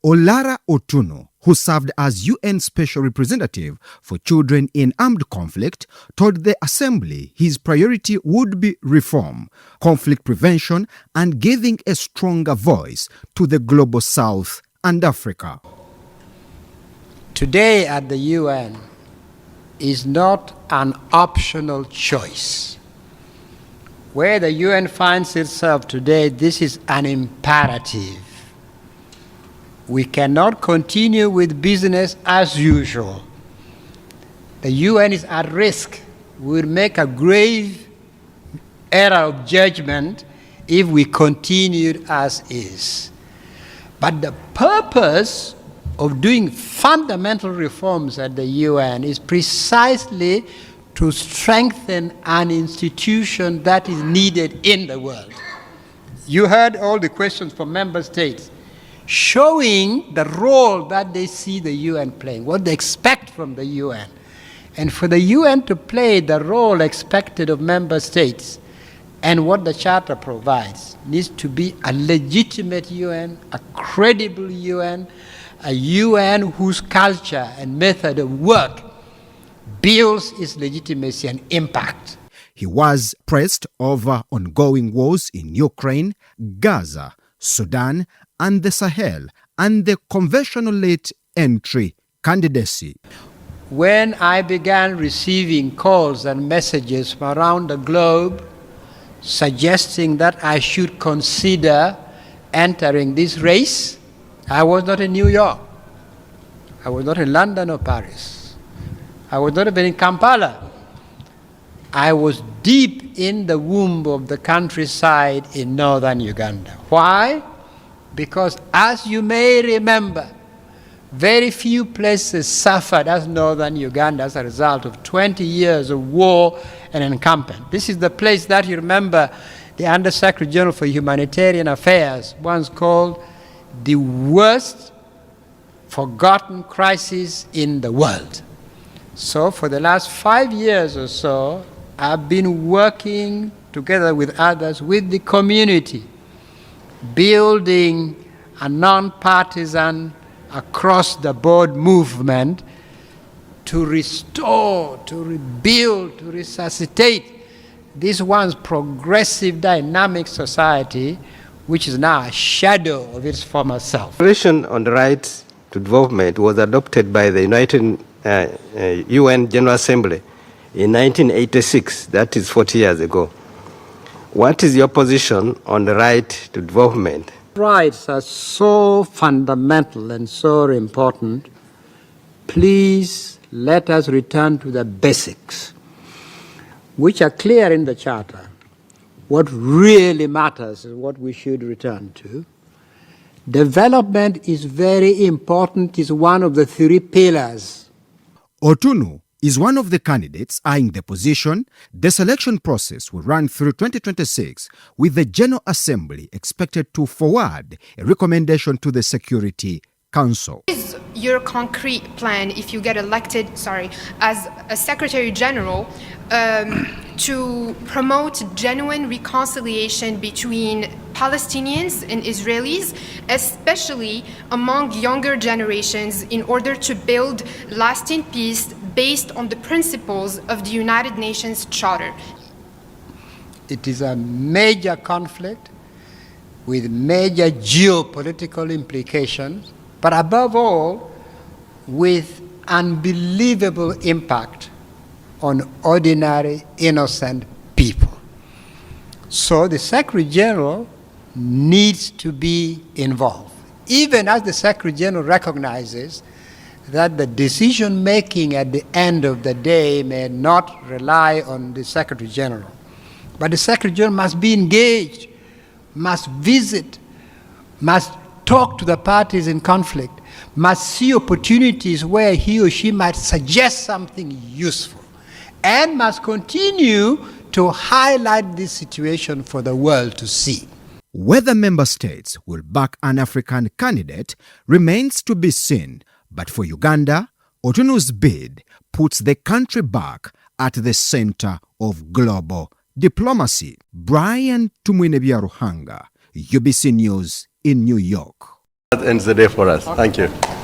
Olara Otunnu, who served as UN Special Representative for Children in Armed Conflict, told the Assembly his priority would be reform, conflict prevention, and giving a stronger voice to the Global South and Africa. Today at the UN is not an optional choice. Where the UN finds itself today, this is an imperative. We cannot continue with business as usual. The UN is at risk. We will make a grave error of judgment if we continued as is. But the purpose of doing fundamental reforms at the UN is precisely to strengthen an institution that is needed in the world. You heard all the questions from member states, showing the role that they see the UN playing, what they expect from the UN. And for the UN to play the role expected of member states and what the Charter provides needs to be a legitimate UN, a credible UN, a UN whose culture and method of work builds its legitimacy and impact. He was pressed over ongoing wars in Ukraine, Gaza, Sudan, and the Sahel, and the conventional late entry candidacy. When I began receiving calls and messages from around the globe suggesting that I should consider entering this race, I was not in New York. I was not in London or Paris. I was not even in Kampala. I was deep in the womb of the countryside in northern Uganda. Why? Because as you may remember, very few places suffered as northern Uganda as a result of 20 years of war and encampment. This is the place that you remember the Under-Secretary General for Humanitarian Affairs once called the worst forgotten crisis in the world. So for the last 5 years or so, I've been working together with others, with the community, building a non-partisan, across-the-board movement to restore, to rebuild, to resuscitate this once progressive, dynamic society, which is now a shadow of its former self. The Declaration on the Right to Development was adopted by the UN General Assembly in 1986, that is 40 years ago. What is your position on the right to development? Rights are so fundamental and so important. Please let us return to the basics, which are clear in the Charter. What really matters is what we should return to. Development is very important, is one of the 3 pillars. Otunnu is one of the candidates eyeing the position. The selection process will run through 2026, with the General Assembly expected to forward a recommendation to the Security Council. What is your concrete plan if you get elected, as a Secretary General, to promote genuine reconciliation between Palestinians and Israelis, especially among younger generations, in order to build lasting peace based on the principles of the United Nations Charter? It is a major conflict with major geopolitical implications, but above all, with unbelievable impact on ordinary, innocent people. So the Secretary General needs to be involved, even as the Secretary General recognizes that the decision-making at the end of the day may not rely on the Secretary General. But the Secretary General must be engaged, must visit, must talk to the parties in conflict, must see opportunities where he or she might suggest something useful, and must continue to highlight this situation for the world to see. Whether member states will back an African candidate remains to be seen, but for Uganda, Otunnu's bid puts the country back at the center of global diplomacy. Tumwine Byaruhanga, UBC News in New York. That ends the day for us. Thank you.